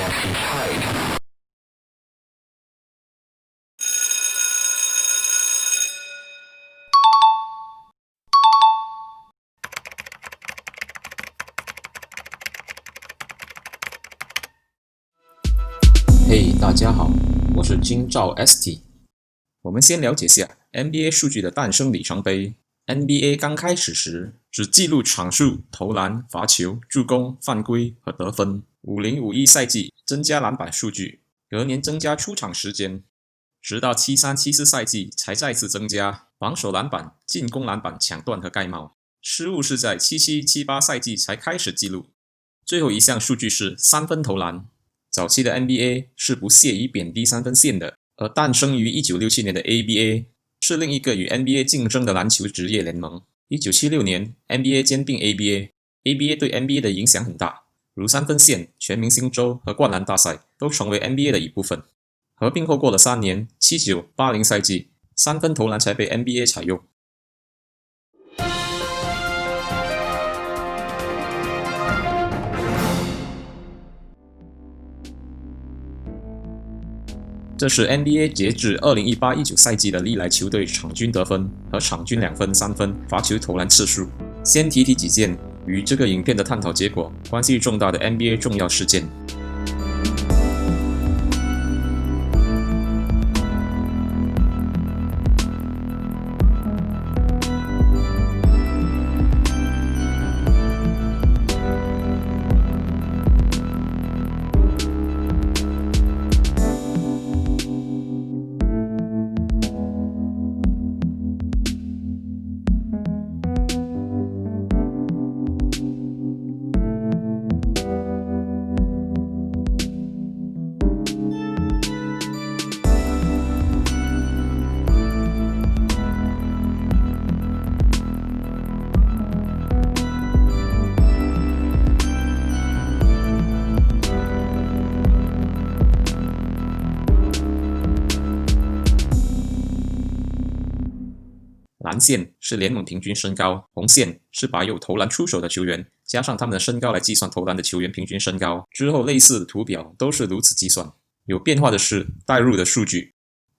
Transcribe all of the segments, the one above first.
嘿，大家好，我是金兆 ST。我们先了解下 NBA 数据的诞生里程碑。NBA 刚开始时只记录场数、投篮、罚球、助攻、犯规和得分。50-51赛季增加篮板数据，隔年增加出场时间，直到73-74赛季才再次增加防守篮板、进攻篮板、抢断和盖帽。失误是在77-78赛季才开始记录。最后一项数据是三分投篮。早期的 NBA 是不屑于贬低三分线的，而诞生于1967年的 ABA 是另一个与 NBA 竞争的篮球职业联盟。1976年 NBA 兼并 ABA 对 NBA 的影响很大，如三分线、全明星周和灌篮大赛都成为 NBA 的一部分。合并后过了3年79-80赛季，三分投篮才被 NBA 采用。这是 NBA 截至2018-19赛季的历来球队场均得分和场均2分、3分罚球投篮次数。先提几件与这个影片的探讨结果关系重大的 NBA 重要事件。蓝线是联盟平均身高，红线是把有投篮出手的球员加上他们的身高来计算投篮的球员平均身高。之后类似的图表都是如此计算。有变化的是带入的数据，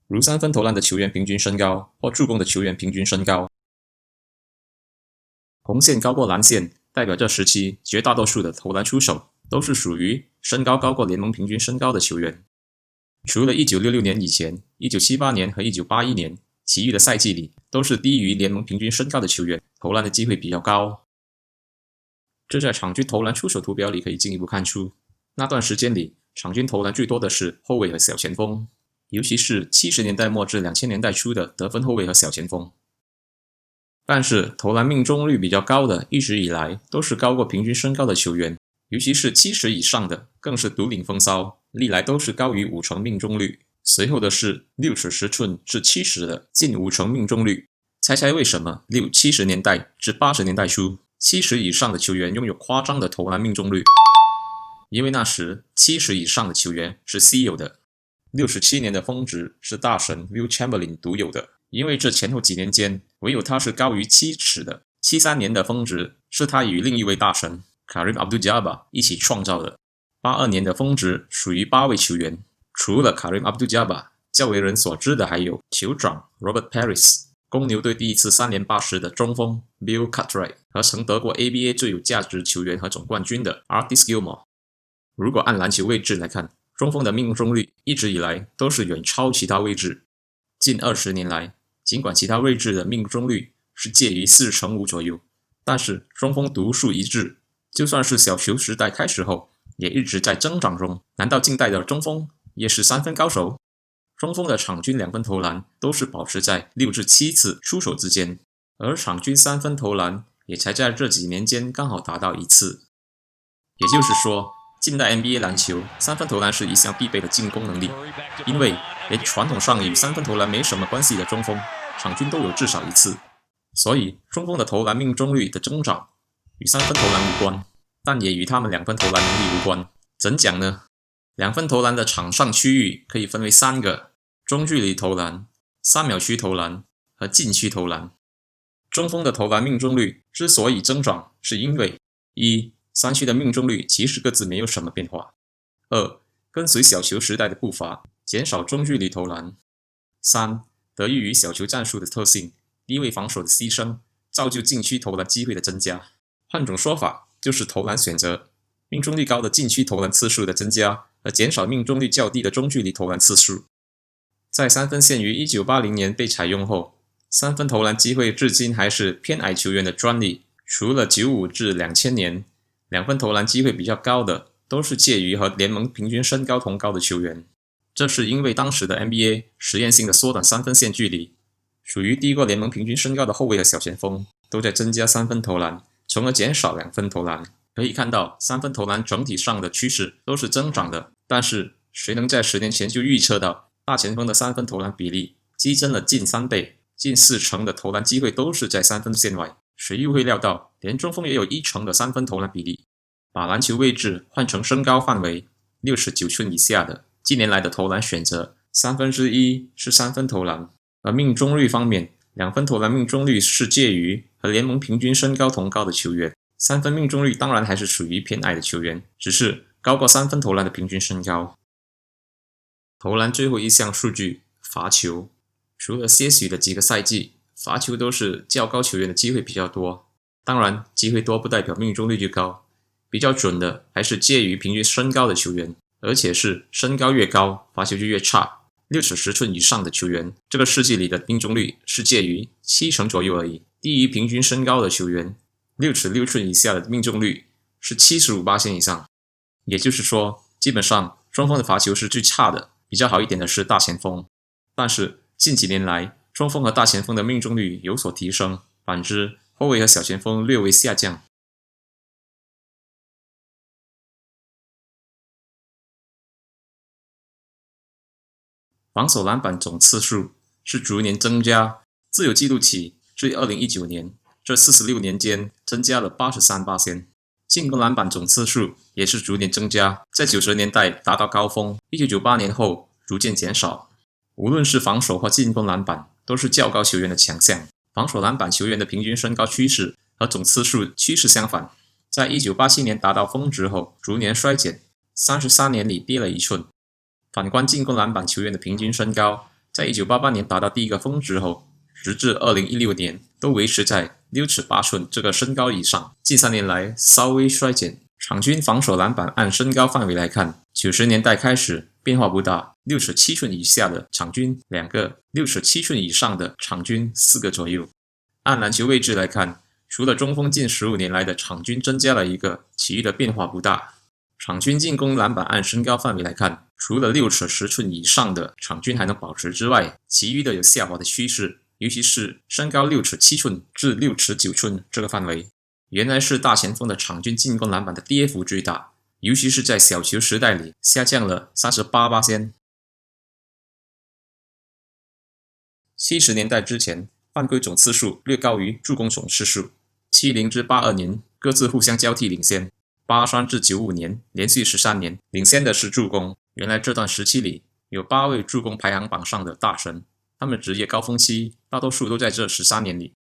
如三分投篮的球员平均身高或助攻的球员平均身高。红线高过蓝线，代表这时期绝大多数的投篮出手都是属于身高高过联盟平均身高的球员。除了1966年以前，1978年和1981年，其余的赛季里都是低于联盟平均身高的球员，投篮的机会比较高。这在场均投篮出手图表里可以进一步看出，那段时间里场均投篮最多的是后卫和小前锋，尤其是70年代末至2000年代初的得分后卫和小前锋。但是投篮命中率比较高的一直以来都是高过平均身高的球员，尤其是70以上的更是独领风骚，历来都是高于50%命中率。随后的是6尺10寸至70的近50%命中率。猜猜为什么70年代至80年代初70以上的球员拥有夸张的投篮命中率？因为那时70以上的球员是稀有的。67年的峰值是大神 Will Chamberlain 独有的，因为这前后几年间唯有他是高于7尺的。73年的峰值是他与另一位大神 Kareem Abdul-Jabbar 一起创造的。82年的峰值属于8位球员，除了 Kareem Abdul-Jabbar， 较为人所知的还有酋长 Robert Parish、 公牛队第一次3连霸时的中锋 Bill Cartwright 和曾得过 ABA 最有价值球员和总冠军的 Artis Gilmore。 如果按篮球位置来看，中锋的命中率一直以来都是远超其他位置。近20年来，尽管其他位置的命中率是介于45%左右，但是中锋独树一帜，就算是小球时代开始后也一直在增长中。难道近代的中锋也是三分高手？中锋的场均2分投篮都是保持在6至7次出手之间，而场均3分投篮也才在这几年间刚好达到1次。也就是说，近代 NBA 篮球三分投篮是一项必备的进攻能力，因为连传统上与三分投篮没什么关系的中锋场均都有至少1次，所以中锋的投篮命中率的增长与三分投篮无关，但也与他们2分投篮能力无关。怎讲呢？2分投篮的场上区域可以分为3个：中距离投篮、3秒区投篮和禁区投篮。中锋的投篮命中率之所以增长，是因为一、3区的命中率其实各自没有什么变化；2、跟随小球时代的步伐，减少中距离投篮。3. 得益于小球战术的特性，低位防守的牺牲，造就禁区投篮机会的增加。换种说法，就是投篮选择，命中率高的禁区投篮次数的增加，和减少命中率较低的中距离投篮次数。在三分线于1980年被采用后，三分投篮机会至今还是偏矮球员的专利。除了95至2000年，两分投篮机会比较高的都是介于和联盟平均身高同高的球员。这是因为当时的 NBA 实验性的缩短三分线距离，属于低过联盟平均身高的后卫和小前锋都在增加三分投篮，从而减少两分投篮。可以看到，三分投篮整体上的趋势都是增长的，但是谁能在10年前就预测到大前锋的三分投篮比例激增了近3倍，近40%的投篮机会都是在三分线外？谁又会料到连中锋也有1%的三分投篮比例？把篮球位置换成身高范围69寸以下的，近年来的投篮选择1/3是三分投篮。而命中率方面，两分投篮命中率是介于和联盟平均身高同高的球员，三分命中率当然还是属于偏矮的球员，只是高过三分投篮的平均身高。投篮最后一项数据，罚球。除了些许的几个赛季，罚球都是较高球员的机会比较多，当然机会多不代表命中率就高，比较准的还是介于平均身高的球员，而且是身高越高罚球就越差。6尺10寸以上的球员，这个世纪里的命中率是介于70%左右而已，低于平均身高的球员6尺6寸以下的命中率是75%以上。也就是说，基本上中锋的罚球是最差的，比较好一点的是大前锋。但是近几年来，中锋和大前锋的命中率有所提升，反之后卫和小前锋略微下降。防守篮板总次数是逐年增加，自有记录起至2019年，这46年间增加了83%。进攻篮板总次数也是逐年增加，在90年代达到高峰，1998年后逐渐减少。无论是防守或进攻篮板，都是较高球员的强项。防守篮板球员的平均身高趋势和总次数趋势相反，在1987年达到峰值后逐年衰减，33年里跌了1寸。反观进攻篮板球员的平均身高，在1988年达到第一个峰值后，直至2016年都维持在6尺8寸这个身高以上，近3年来稍微衰减。场均防守篮板按身高范围来看，90年代开始变化不大，6尺7寸以下的场均2个，6尺7寸以上的场均4个左右。按篮球位置来看，除了中锋近15年来的场均增加了1个，其余的变化不大。场均进攻篮板按身高范围来看，除了6尺10寸以上的场均还能保持之外，其余的有下滑的趋势，尤其是身高6尺7寸至6尺9寸这个范围，原来是大前锋的场均进攻篮板的跌幅最大，尤其是在小球时代里下降了38%。70年代之前，犯规总次数略高于助攻总次数，70至82年各自互相交替领先，83至95年连续13年领先的是助攻。原来这段时期里有8位助攻排行榜上的大神，他们职业高峰期大多数都在这13年里。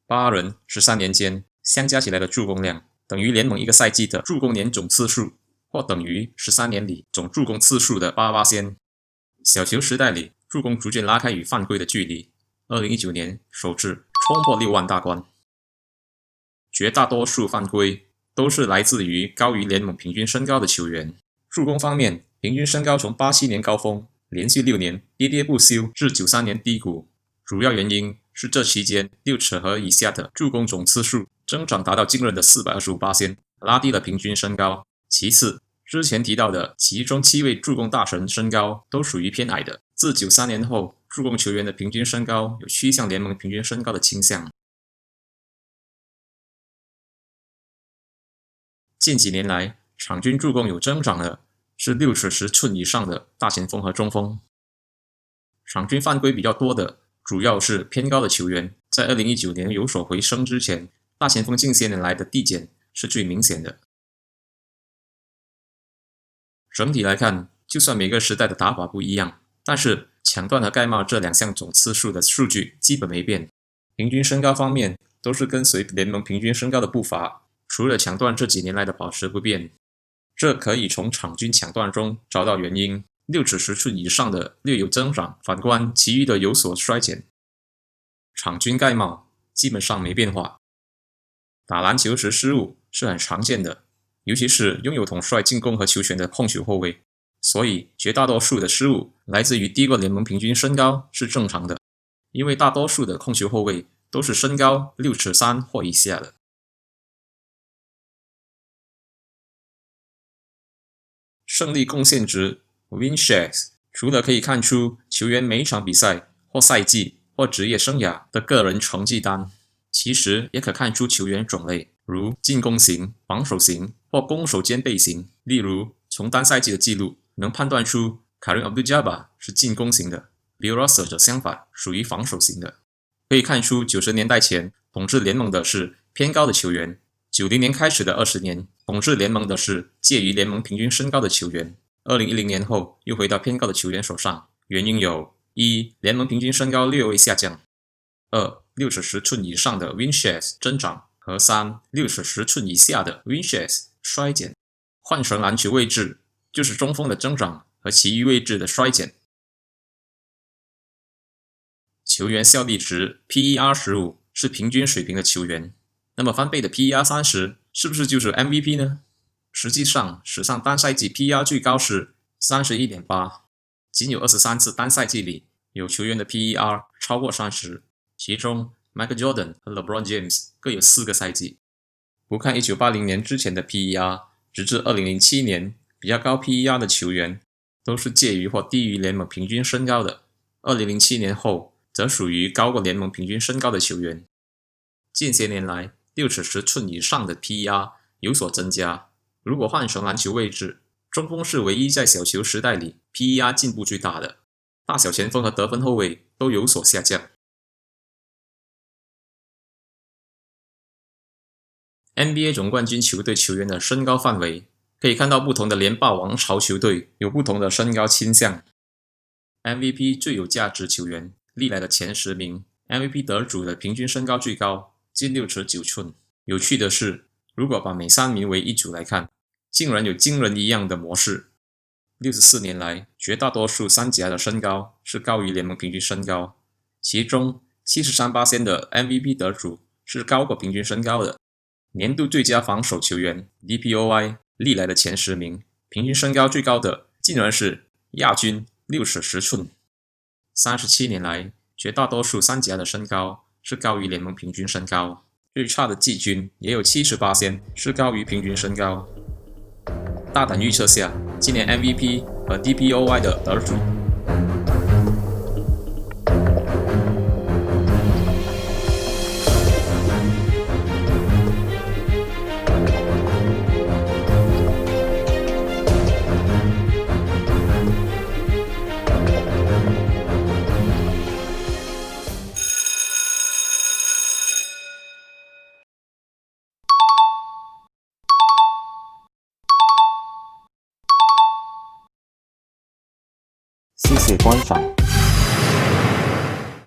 8人13年间相加起来的助攻量等于联盟一个赛季的助攻年总次数，或等于13年里总助攻次数的8%。小球时代里，助攻逐渐拉开与犯规的距离，2019年首次冲破6万大关。绝大多数犯规都是来自于高于联盟平均身高的球员。助攻方面，平均身高从87年高峰连续6年跌跌不休至93年低谷，主要原因是这期间6尺和以下的助攻总次数增长达到惊人的425%，拉低了平均身高。其次，之前提到的其中7位助攻大神身高都属于偏矮的，自93年后，助攻球员的平均身高有趋向联盟平均身高的倾向。近几年来，场均助攻有增长的是6尺10寸以上的大前锋和中锋。场均犯规比较多的主要是偏高的球员，在2019年有所回升之前，大前锋近些年来的递减是最明显的。整体来看，就算每个时代的打法不一样，但是抢断和盖帽这2项总次数的数据基本没变。平均身高方面都是跟随联盟平均身高的步伐，除了抢断这几年来的保持不变。这可以从场均抢断中找到原因。6尺10寸以上的略有增长，反观其余的有所衰减。场均盖帽基本上没变化。打篮球时失误是很常见的，尤其是拥有统帅进攻和球权的控球后卫，所以绝大多数的失误来自于低过联盟平均身高是正常的，因为大多数的控球后卫都是身高6尺3或以下的。胜利贡献值 Win Shares 除了可以看出球员每一场比赛或赛季或职业生涯的个人成绩单，其实也可看出球员种类，如进攻型、防守型或攻守兼备型。例如，从单赛季的记录能判断出 Kareem Abdul-Jabbar 是进攻型的 ，Bill Russell 则相反，属于防守型的。可以看出90年代前统治联盟的是偏高的球员，90年开始的20年统治联盟的是介于联盟平均身高的球员，2010年后又回到偏高的球员手上。原因有：1. 联盟平均身高略微下降；2. 6尺10寸以上的 Win Shares 增长；和3. 6尺10寸以下的 Win Shares 衰减。换成篮球位置，就是中锋的增长和其余位置的衰减。球员效力值 PER 15是平均水平的球员，那么翻倍的 PER 30是不是就是 MVP 呢？实际上，史上单赛季 PER 最高是 31.8， 仅有23次单赛季里有球员的 PER 超过30，其中 Michael Jordan 和 LeBron James 各有4个赛季。不看1980年之前的 PER， 直至2007年，比较高 PER 的球员都是介于或低于联盟平均身高的，2007年后则属于高过联盟平均身高的球员。近些年来，6尺10寸以上的 PER 有所增加。如果换成篮球位置，中锋是唯一在小球时代里 PER 进步最大的，大小前锋和得分后卫都有所下降。NBA 总冠军球队球员的身高范围，可以看到不同的联霸王朝球队有不同的身高倾向。MVP 最有价值球员历来的前10名 ，MVP 得主的平均身高最高，近6尺9寸。有趣的是，如果把每3名为一组来看，竟然有惊人一样的模式。64年来，绝大多数三甲的身高是高于联盟平均身高，其中 73% 的 MVP 得主是高过平均身高的。年度最佳防守球员 DPOY 历来的前10名，平均身高最高的竟然是亚军6尺10寸。37年来，绝大多数三甲的身高是高于联盟平均身高，最差的季军也有 78% 是高于平均身高。大胆预测下，今年 MVP 和 DPOY 的得主。谢谢观赏。